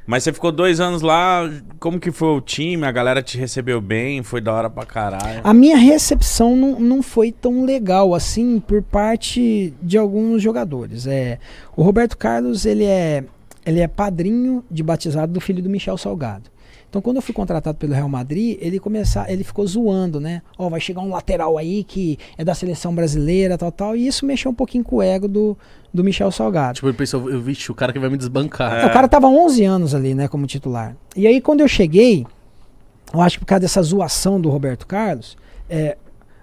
Mas você ficou 2 anos lá, como que foi o time? A galera te recebeu bem? Foi da hora pra caralho? A minha recepção não foi tão legal assim por parte de alguns jogadores. O Roberto Carlos, ele é padrinho de batizado do filho do Michel Salgado. Então, quando eu fui contratado pelo Real Madrid, ele ficou zoando, né? Ó, vai chegar um lateral aí que é da seleção brasileira, tal. E isso mexeu um pouquinho com o ego do Michel Salgado. Tipo, ele pensou, vixe, o cara que vai me desbancar. O cara tava 11 anos ali, né, como titular. E aí, quando eu cheguei, eu acho que por causa dessa zoação do Roberto Carlos,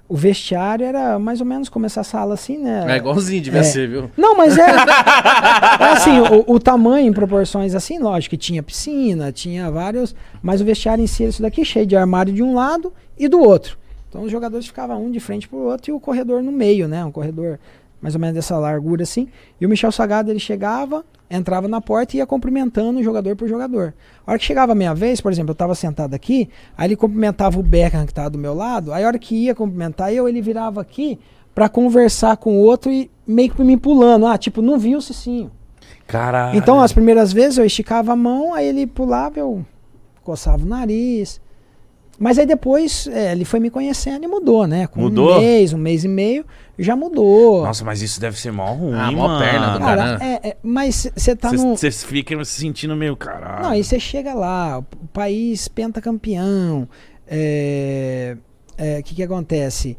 o vestiário era mais ou menos como essa sala assim, né? É igualzinho, devia ser, viu? Não, mas é assim, o tamanho em proporções assim, lógico que tinha piscina, tinha vários, mas o vestiário em si, isso daqui cheio de armário de um lado e do outro. Então os jogadores ficavam um de frente pro outro e o corredor no meio, né? Um corredor mais ou menos dessa largura assim. E o Michel Salgado, ele chegava, entrava na porta e ia cumprimentando jogador por jogador. A hora que chegava a minha vez, por exemplo, eu tava sentado aqui, aí ele cumprimentava o Beckham que tava do meu lado, aí a hora que ia cumprimentar ele virava aqui pra conversar com o outro e meio que me pulando. Tipo, não viu o Cicinho. Caralho. Então, as primeiras vezes eu esticava a mão, aí ele pulava, eu coçava o nariz. Mas aí depois ele foi me conhecendo e mudou, né? Com Mudou? um mês e meio, já mudou. Nossa, mas isso deve ser mó ruim, mó mano. perna do Cara, mas você tá no... Você fica se sentindo meio caralho. Não, aí você chega lá, o país pentacampeão, que acontece?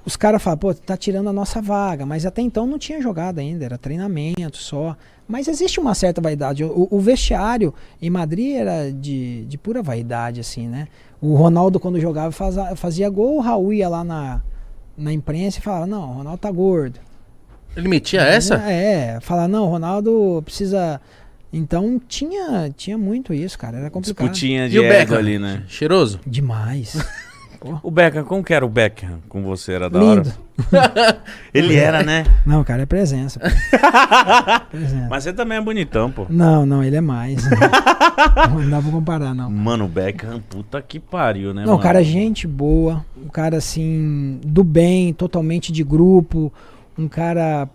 Os caras falam, pô, tá tirando a nossa vaga, mas até então não tinha jogado ainda, era treinamento só. Mas existe uma certa vaidade. O vestiário em Madrid era de pura vaidade, assim, né? O Ronaldo, quando jogava, fazia gol, o Raul ia lá na imprensa e falava, não, o Ronaldo tá gordo. Ele metia essa? Falava, não, o Ronaldo precisa... Então tinha muito isso, cara, era complicado. Disputinha de E o ego Beckham ali, né? Cheiroso? Demais. O Beckham, como que era o Beckham com você? Era da Lindo. hora? Ele era, né? Não, cara, é presença. Presença. Mas você também é bonitão, pô. Não, ele é mais. Não dá pra comparar, não. Mano, o Beckham, puta que pariu, né, Não, mano? o cara é gente boa, um cara assim, do bem, totalmente de grupo, um cara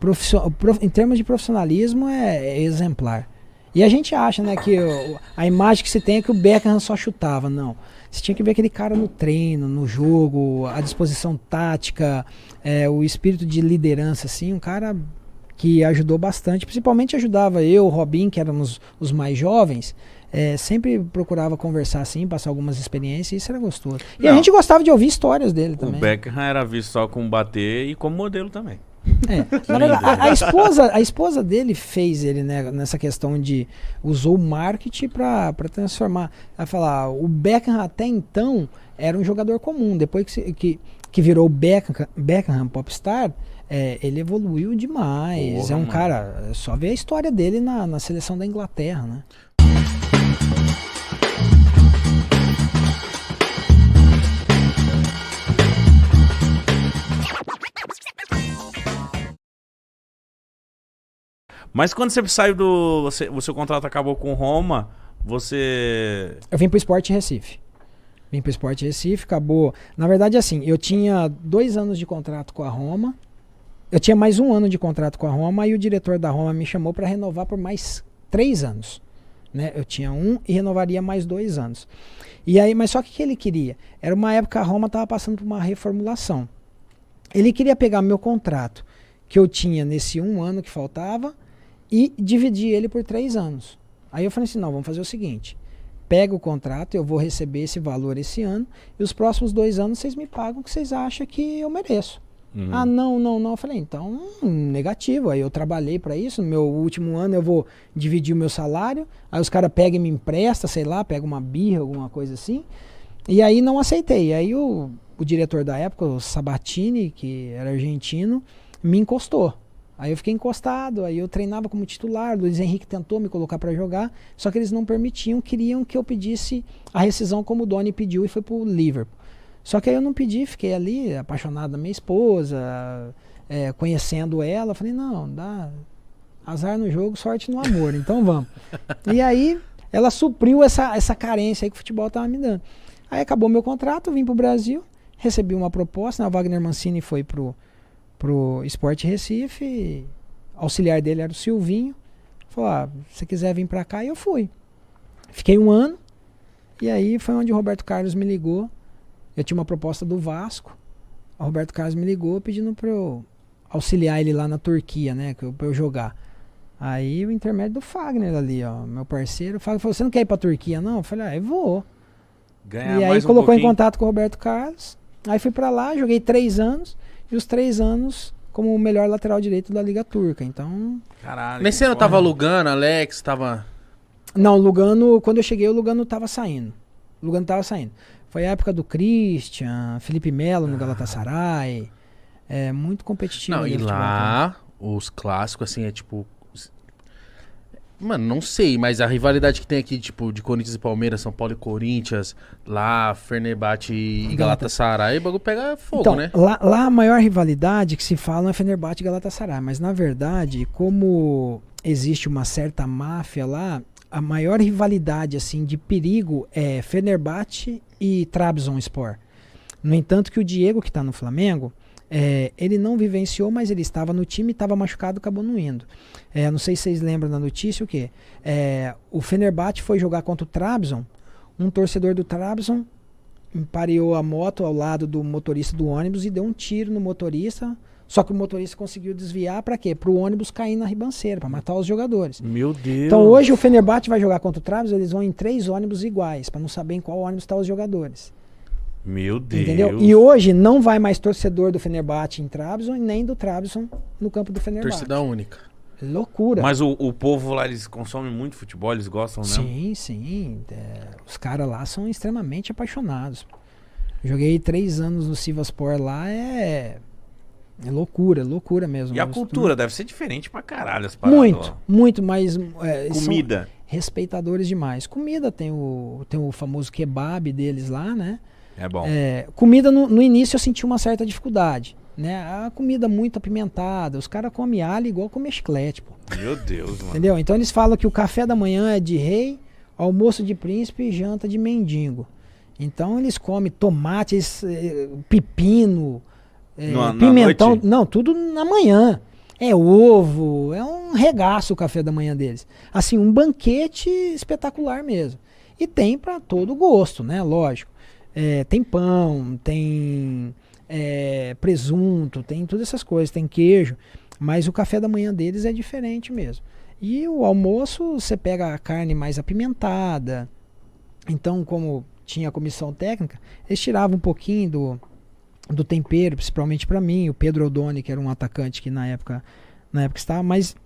em termos de profissionalismo é exemplar. E a gente acha, né, que a imagem que se tem é que o Beckham só chutava, não. Você tinha que ver aquele cara no treino, no jogo, a disposição tática, o espírito de liderança, assim, um cara que ajudou bastante, principalmente ajudava eu, o Robin, que éramos os mais jovens, sempre procurava conversar assim, passar algumas experiências, e isso era gostoso. E a gente gostava de ouvir histórias dele também. O Beckham era visto só como bater e como modelo também. Na verdade, a esposa dele fez ele, né, nessa questão de usou o marketing para transformar. Ela falar, o Beckham até então era um jogador comum, depois que virou o Beckham Popstar, ele evoluiu demais. Porra, é um mano. cara, só ver a história dele na seleção da Inglaterra, né? Mas quando você saiu o seu contrato acabou com Roma, você... Eu vim pro Sport Recife. Acabou. Na verdade, assim, eu tinha 2 anos de contrato com a Roma. Eu tinha mais 1 ano de contrato com a Roma e o diretor da Roma me chamou para renovar por mais 3 anos. Né? Eu tinha 1 e renovaria mais 2 anos. E aí, mas só que o que ele queria? Era uma época que a Roma estava passando por uma reformulação. Ele queria pegar meu contrato que eu tinha nesse 1 ano que faltava e dividir ele por 3 anos. Aí eu falei assim, não, vamos fazer o seguinte, pega o contrato, eu vou receber esse valor esse ano, e os próximos 2 anos vocês me pagam o que vocês acham que eu mereço. Uhum. Ah, não. Eu falei, então, negativo. Aí eu trabalhei para isso, no meu último ano eu vou dividir o meu salário, aí os caras pegam e me emprestam, sei lá, pegam uma birra, alguma coisa assim, e aí não aceitei. Aí o diretor da época, o Sabatini, que era argentino, me encostou. Aí eu fiquei encostado, aí eu treinava como titular, o Luiz Henrique tentou me colocar para jogar, só que eles não permitiam, queriam que eu pedisse a rescisão como o Doni pediu e foi pro Liverpool. Só que aí eu não pedi, fiquei ali apaixonado da minha esposa, conhecendo ela, falei, não, dá azar no jogo, sorte no amor, então vamos. E aí ela supriu essa carência aí que o futebol tava me dando. Aí acabou meu contrato, vim pro Brasil, recebi uma proposta, né, o Wagner Mancini foi pro Sport Recife, auxiliar dele era o Silvinho. falou, se você quiser vir pra cá, e eu fui. Fiquei um ano, e aí foi onde o Roberto Carlos me ligou. Eu tinha uma proposta do Vasco, o Roberto Carlos me ligou pedindo pra eu auxiliar ele lá na Turquia, né, pra eu jogar. Aí o intermédio do Fagner ali, ó, meu parceiro, o Fagner falou, você não quer ir pra Turquia, não? Eu falei, eu vou. Ganhar E aí mais colocou em pouquinho. contato com o Roberto Carlos, aí fui pra lá, joguei 3 anos, e os 3 anos como o melhor lateral direito da Liga Turca, então... Caralho. Nesse ano que tava foda. Lugano, Alex, tava... Não, o Lugano, quando eu cheguei, o Lugano tava saindo. O Lugano tava saindo. Foi a época do Christian, Felipe Melo no Galatasaray. É muito competitivo. Não, ali e o futebol, cara. lá, os clássicos, assim, é tipo... Mano, não sei, mas a rivalidade que tem aqui, tipo, de Corinthians e Palmeiras, São Paulo e Corinthians, lá, Fenerbahçe e Galatasaray, o bagulho pega fogo, Então, né? lá a maior rivalidade que se fala é Fenerbahçe e Galatasaray, mas na verdade, como existe uma certa máfia lá, a maior rivalidade assim de perigo é Fenerbahçe e Trabzonspor. No entanto que o Diego, que está no Flamengo, ele não vivenciou, mas ele estava no time, estava machucado, acabou não indo. Não sei se vocês lembram da notícia o quê? O Fenerbahçe foi jogar contra o Trabzon, um torcedor do Trabzon empareou a moto ao lado do motorista do ônibus e deu um tiro no motorista, só que o motorista conseguiu desviar para quê? Para o ônibus cair na ribanceira, para matar os jogadores. Meu Deus. Então hoje o Fenerbahçe vai jogar contra o Trabzon, eles vão em 3 ônibus iguais, para não saber em qual ônibus estão os jogadores. Meu Deus. Entendeu? E hoje não vai mais torcedor do Fenerbahçe em Trabzon e nem do Trabzon no campo do Fenerbahçe. Torcida única. Loucura. Mas o povo lá, eles consomem muito futebol, eles gostam, né? Sim, sim. Os caras lá são extremamente apaixonados. Joguei 3 anos no Sivasspor lá, é loucura mesmo. E a Os- cultura deve ser diferente pra caralho as paradas Muito, lá. muito, mas eles são Comida. respeitadores demais. Comida tem o famoso kebab deles lá, né? É bom. Comida no início eu senti uma certa dificuldade, né? A comida muito apimentada, os caras comem alho igual comer chiclete, pô. Meu Deus, mano. Entendeu? Então eles falam que o café da manhã é de rei, almoço de príncipe e janta de mendigo. Então eles comem tomates, pepino, Na pimentão, noite? não, tudo na manhã. É ovo, é um regaço o café da manhã deles. Assim, um banquete espetacular mesmo. E tem para todo gosto, né? Lógico. Tem pão, tem presunto, tem todas essas coisas, tem queijo. Mas o café da manhã deles é diferente mesmo. E o almoço, você pega a carne mais apimentada. Então, como tinha a comissão técnica, eles tiravam um pouquinho do tempero, principalmente para mim. O Pedro Odoni, que era um atacante que na época estava. Mas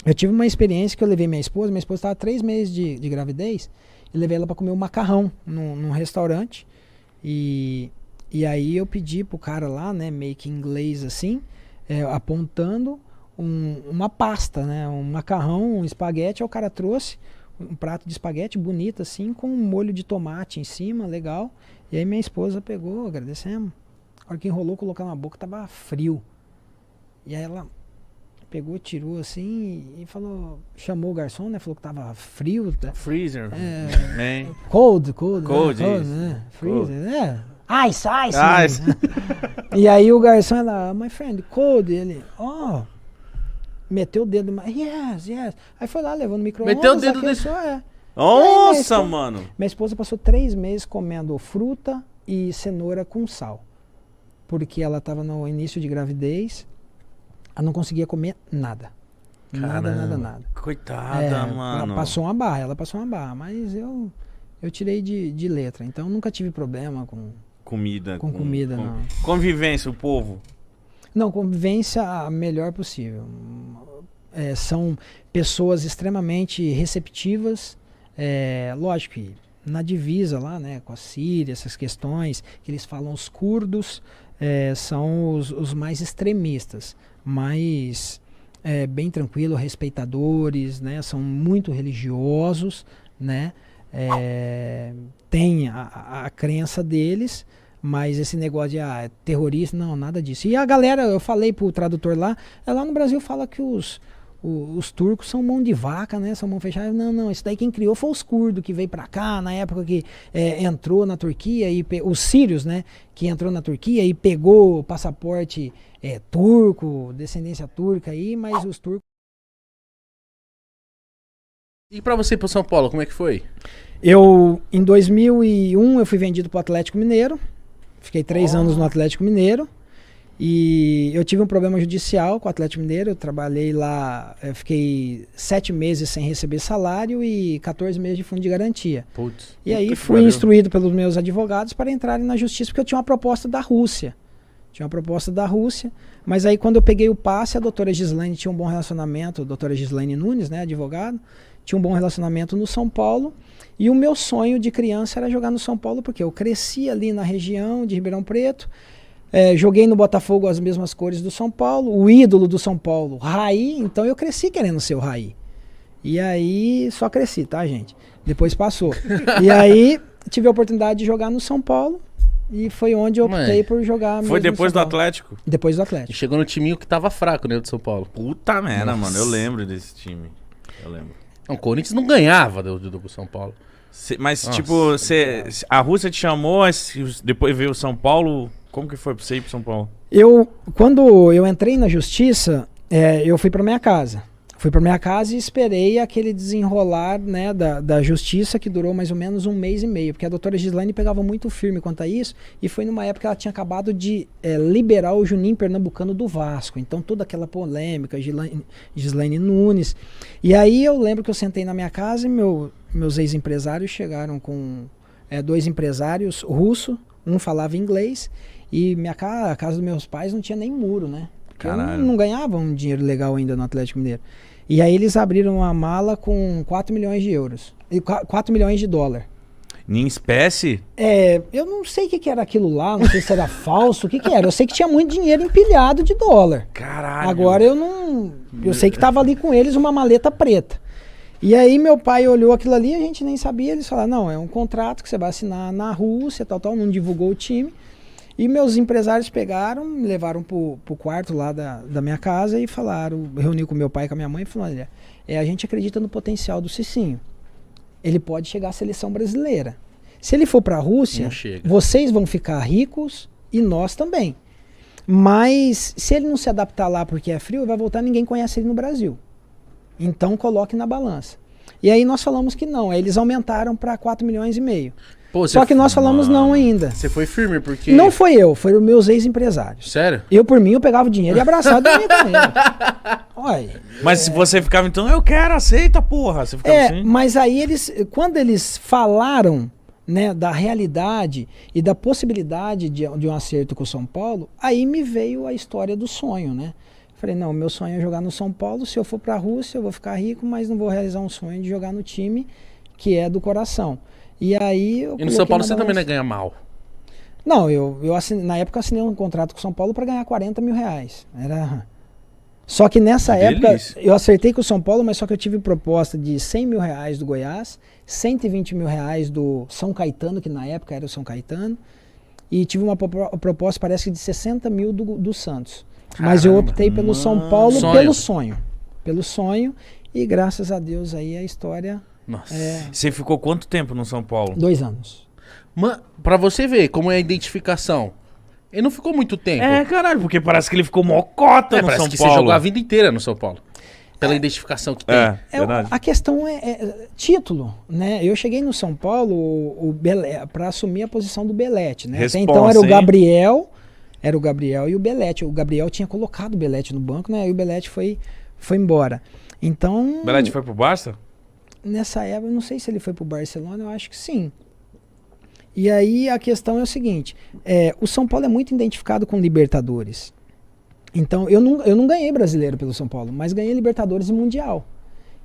eu tive uma experiência que eu levei minha esposa estava 3 meses de gravidez, e levei ela para comer um macarrão num restaurante. E aí eu pedi pro cara lá, né, meio que em inglês assim, apontando uma pasta, né, um macarrão, um espaguete. Aí o cara trouxe um prato de espaguete bonito assim, com um molho de tomate em cima, legal. E aí minha esposa pegou, agradecemos. A hora que enrolou, colocou na boca, tava frio. E aí ela pegou, tirou assim e falou, chamou o garçom, né, falou que tava frio. Freezer. Man. Cold, Cold, né? isso. Né? Cold. Freezer, né? Ice. Ice. Né? E aí o garçom, ela, my friend, cold. E ele, meteu o dedo, yes. Aí foi lá, levou no micro-ondas. Meteu o dedo aqueceu, Nossa, Aí, mano. Minha esposa passou 3 meses comendo fruta e cenoura com sal. Porque ela estava no início de gravidez, ela não conseguia comer nada. Nada. Coitada, mano. Ela passou uma barra, mas eu tirei de letra. Então nunca tive problema com Comida. comida, não. Convivência, o povo. Não, convivência a melhor possível. São pessoas extremamente receptivas. Lógico que na divisa lá, né, com a Síria, essas questões, que eles falam os curdos, são os mais extremistas, mas bem tranquilo, respeitadores, né, são muito religiosos, né, tem a crença deles, mas esse negócio de terrorista, não, nada disso. E a galera, eu falei pro tradutor lá no Brasil fala que os turcos são mão de vaca, né? São mão fechada. Não, isso daí quem criou foi os curdos que veio pra cá, na época que entrou na Turquia, e os sírios, né? Que entrou na Turquia e pegou o passaporte turco, descendência turca aí, mas os turcos E pra você ir pro São Paulo, como é que foi? Em 2001, eu fui vendido pro Atlético Mineiro. Fiquei 3 anos no Atlético Mineiro. E eu tive um problema judicial com o Atlético Mineiro. Eu trabalhei lá, eu fiquei 7 meses sem receber salário e 14 meses de fundo de garantia. Putz. E aí Puta que fui pariu. instruído pelos meus advogados para entrarem na justiça, porque eu tinha uma proposta da Rússia. Mas aí quando eu peguei o passe, a doutora Gislaine tinha um bom relacionamento, a doutora Gislaine Nunes, né, advogado, tinha um bom relacionamento no São Paulo. E o meu sonho de criança era jogar no São Paulo, porque eu cresci ali na região de Ribeirão Preto, joguei no Botafogo as mesmas cores do São Paulo, o ídolo do São Paulo, Raí, então eu cresci querendo ser o Raí. E aí, só cresci, tá, gente? Depois passou. E aí, tive a oportunidade de jogar no São Paulo, e foi onde eu optei por jogar mesmo Foi no depois do São Paulo. Atlético? Depois do E Atlético. chegou no timinho que tava fraco, né, do São Paulo. Puta merda, Nossa. mano. Eu lembro desse time. Eu lembro. Não, o Corinthians não ganhava do São Paulo. Mas, Nossa. tipo, a Rússia te chamou, depois veio o São Paulo. Como que foi pra você ir pro São Paulo? Quando eu entrei na justiça, eu fui para minha casa. Fui para minha casa e esperei aquele desenrolar, né, da justiça, que durou mais ou menos 1 mês e meio, porque a doutora Gislaine pegava muito firme quanto a isso, e foi numa época que ela tinha acabado de liberar o Juninho Pernambucano do Vasco, então toda aquela polêmica, Gislaine Nunes. E aí eu lembro que eu sentei na minha casa e meus ex-empresários chegaram com 2 empresários russos, um falava inglês, e a casa dos meus pais não tinha nem muro, né? Porque eu não ganhava um dinheiro legal ainda no Atlético Mineiro. E aí eles abriram uma mala com 4 milhões de euros. E 4 milhões de dólar. Em espécie? Eu não sei o que era aquilo lá, não sei se era falso, o que era. Eu sei que tinha muito dinheiro empilhado de dólar. Caralho. Agora eu não... Eu sei que tava ali com eles uma maleta preta. E aí meu pai olhou aquilo ali, a gente nem sabia, eles falaram, não, é um contrato que você vai assinar na Rússia, tal, não divulgou o time. E meus empresários pegaram, me levaram pro quarto lá da minha casa e falaram, reuni com meu pai e com a minha mãe e falaram, olha, a gente acredita no potencial do Cicinho. Ele pode chegar à seleção brasileira. Se ele for para a Rússia, vocês vão ficar ricos e nós também. Mas se ele não se adaptar lá porque é frio, vai voltar, ninguém conhece ele no Brasil. Então coloque na balança. E aí nós falamos que não, aí eles aumentaram para 4 milhões e meio. Pô, Só que nós falamos não ainda. Você foi firme porque... Não foi eu, foram os meus ex-empresários. Sério? Eu, por mim, eu pegava o dinheiro e abraçava e dormia com ele. Olha, Mas se você ficava, então, eu quero, aceita, porra. Você ficava assim? mas aí quando eles falaram, né, da realidade e da possibilidade de um acerto com o São Paulo, aí me veio a história do sonho, né? Falei, não, meu sonho é jogar no São Paulo, se eu for pra Rússia eu vou ficar rico, mas não vou realizar um sonho de jogar no time que é do coração. E aí E no São Paulo você também não ganha mal. Não, eu assinei, na época eu assinei um contrato com o São Paulo para ganhar 40 mil reais. Só que nessa época eu acertei com o São Paulo, mas só que eu tive proposta de 100 mil reais do Goiás, 120 mil reais do São Caetano, que na época era o São Caetano, e tive uma proposta, parece que de 60 mil do Santos. Mas eu optei pelo São Paulo pelo sonho, e graças a Deus aí a história... Nossa. Você ficou quanto tempo no São Paulo? 2 anos. Mano, pra você ver como é a identificação. Ele não ficou muito tempo. Caralho, porque parece que ele ficou mocota no parece São que Paulo. você jogou a vida inteira no São Paulo. Pela identificação que tem. Verdade. A questão é título, né? Eu cheguei no São Paulo para assumir a posição do Belete, né? Até então era o Gabriel e o Belete. O Gabriel tinha colocado o Belete no banco, né? E o Belete foi embora. Então... O Belete foi pro Barça? Nessa época, eu não sei se ele foi pro Barcelona, eu acho que sim. E aí a questão é o seguinte, o São Paulo é muito identificado com Libertadores. Então, eu não ganhei brasileiro pelo São Paulo, mas ganhei Libertadores e Mundial.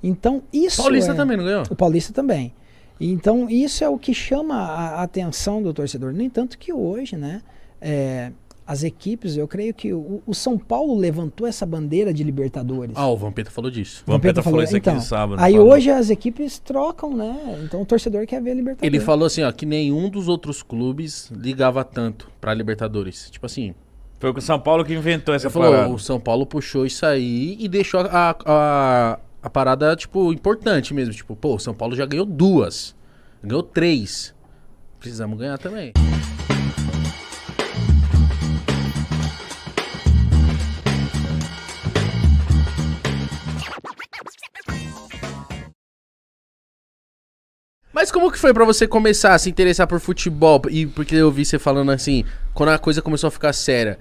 Então, isso Paulista também não ganhou? O Paulista também. Então, isso é o que chama a atenção do torcedor. No entanto que hoje, né, as equipes, eu creio que o São Paulo levantou essa bandeira de Libertadores. O Vampeta falou disso. O Vampeta falou isso aqui então, no sábado. Aí hoje as equipes trocam, né? Então o torcedor quer ver a Libertadores. Ele falou assim, ó, que nenhum dos outros clubes ligava tanto pra Libertadores. Tipo assim... Foi o São Paulo que inventou essa parada. parada. O São Paulo puxou isso aí e deixou a parada, tipo, importante mesmo. Tipo, pô, o São Paulo já ganhou 2. Ganhou 3. Precisamos ganhar também. Mas como que foi pra você começar a se interessar por futebol? E porque eu vi você falando assim, quando a coisa começou a ficar séria,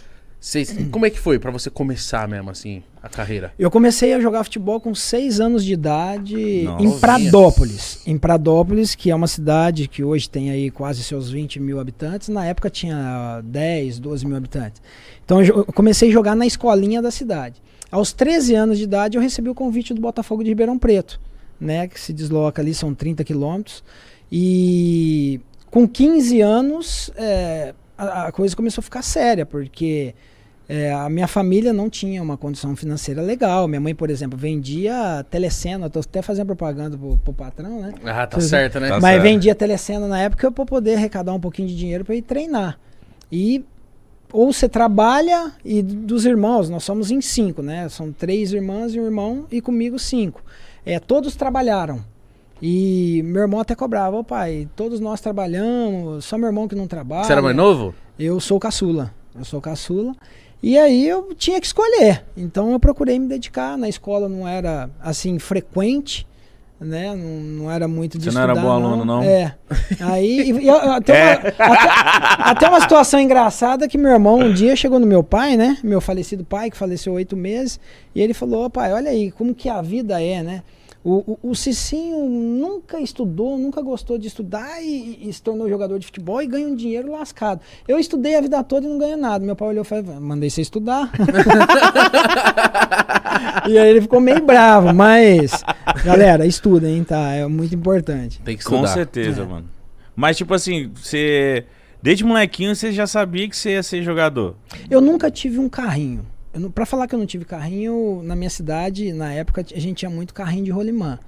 como é que foi pra você começar mesmo, assim, a carreira? Eu comecei a jogar futebol com 6 anos de idade Nossa. em Pradópolis. Em Pradópolis, que é uma cidade que hoje tem aí quase seus 20 mil habitantes. Na época tinha 10, 12 mil habitantes. Então eu comecei a jogar na escolinha da cidade. Aos 13 anos de idade eu recebi o convite do Botafogo de Ribeirão Preto, né, que se desloca ali, são 30 quilômetros. E com 15 anos a coisa começou a ficar séria, porque... a minha família não tinha uma condição financeira legal. Minha mãe, por exemplo, vendia telecena. Estou até fazendo propaganda pro patrão, né? Ah, tá certo, né? Tá Mas certo. vendia telecena na época para poder arrecadar um pouquinho de dinheiro para ir treinar. E ou você trabalha, e dos irmãos, nós somos em 5, né? São 3 irmãs e um irmão, e comigo 5. Todos trabalharam. E meu irmão até cobrava: ô pai, todos nós trabalhamos, só meu irmão que não trabalha. Você era mais novo? Eu sou caçula. E aí eu tinha que escolher. Então eu procurei me dedicar. Na escola não era assim frequente, né? Não era muito de Você não estudar. era bom aluno, não? Aí até uma situação engraçada que meu irmão um dia chegou no meu pai, né? Meu falecido pai, que faleceu 8 meses, e ele falou: ô pai, olha aí como que a vida é, né? O Cicinho nunca estudou, nunca gostou de estudar e se tornou jogador de futebol e ganha um dinheiro lascado. Eu estudei a vida toda e não ganho nada. Meu pai olhou e falou: mandei você estudar. E aí ele ficou meio bravo, mas... Galera, estudem, tá? É muito importante. Tem que estudar. Com certeza, mano. Mas, tipo assim, você... Desde molequinho, você já sabia que você ia ser jogador? Eu nunca tive um carrinho. Pra falar que eu não tive carrinho, na minha cidade, na época, a gente tinha muito carrinho de rolimã.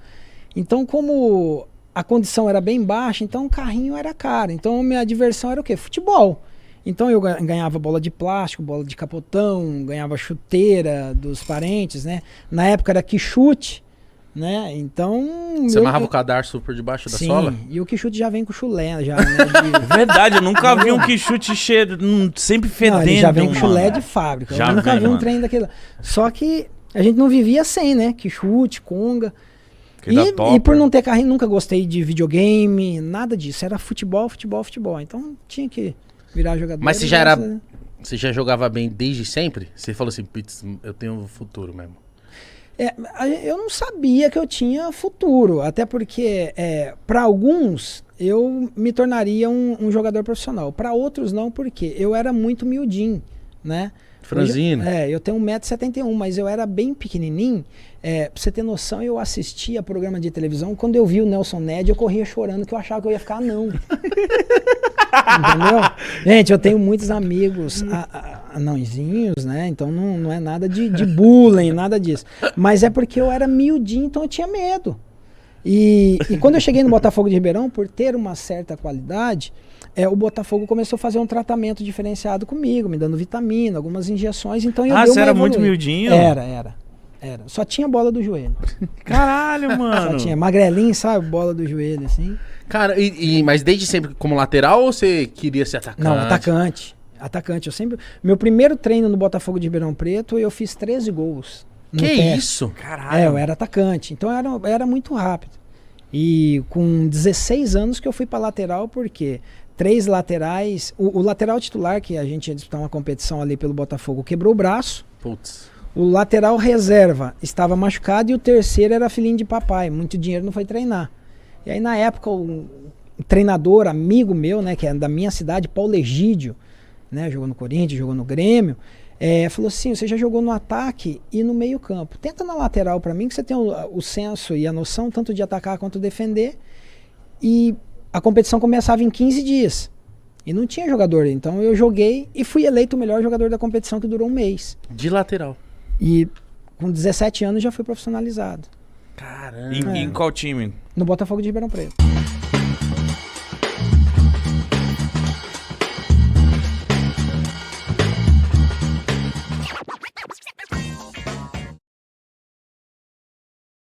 Então, como a condição era bem baixa, então o carrinho era caro. Então, minha diversão era o quê? Futebol. Então, eu ganhava bola de plástico, bola de capotão, ganhava chuteira dos parentes, né? Na época era quichute, né? Então... Você amarrava o cadarço por debaixo da sola? Sim, e o quichute já vem com chulé, já, né? Verdade, eu nunca vi um quichute cheiro, sempre fedendo, Não, ele já vem com mano. chulé de fábrica. Já Eu nunca vem, vi um mano. trem daquele. Só que a gente não vivia sem, né? Quichute, conga. Aquele da E Topper. por não ter carrinho, nunca gostei de videogame, nada disso. Era futebol, futebol, futebol. Então tinha que virar jogador. Mas você já era... Você já jogava bem desde sempre? Você falou assim: putz, eu tenho futuro mesmo. Eu não sabia que eu tinha futuro, até porque para alguns eu me tornaria um jogador profissional, para outros não, porque eu era muito miudinho, né? Franzino. Eu tenho 1,71 m, mas eu era bem pequenininho. Pra você ter noção, eu assistia programa de televisão, quando eu vi o Nelson Ned, eu corria chorando, que eu achava que eu ia ficar anão. Entendeu? Gente, eu tenho muitos amigos anãozinhos, né? Então não é nada de bullying, nada disso. Mas é porque eu era miudinho, então eu tinha medo. E quando eu cheguei no Botafogo de Ribeirão, por ter uma certa qualidade, o Botafogo começou a fazer um tratamento diferenciado comigo, me dando vitamina, algumas injeções. Então eu dei você uma era muito evoluída. miudinho? Era. Só tinha bola do joelho. Caralho, mano. Só tinha magrelinho, sabe? Bola do joelho, assim. Cara, mas desde sempre como lateral ou você queria ser atacante? Não, atacante. Meu primeiro treino no Botafogo de Ribeirão Preto, eu fiz 13 gols. no Que teste. isso? Caralho. Eu era atacante. Então eu era muito rápido. E com 16 anos que eu fui pra lateral, porque 3 laterais... O lateral titular, que a gente ia disputar uma competição ali pelo Botafogo, quebrou o braço. Putz. O lateral reserva estava machucado e o terceiro era filhinho de papai. Muito dinheiro, não foi treinar. E aí, na época, um treinador, amigo meu, né, que é da minha cidade, Paulo Egídio, né, jogou no Corinthians, jogou no Grêmio, falou assim: você já jogou no ataque e no meio campo. Tenta na lateral pra mim, que você tem o senso e a noção tanto de atacar quanto defender. E a competição começava em 15 dias. E não tinha jogador. Então eu joguei e fui eleito o melhor jogador da competição, que durou um mês. De lateral. E com 17 anos já fui profissionalizado. Caramba. Em qual time? No Botafogo de Ribeirão Preto.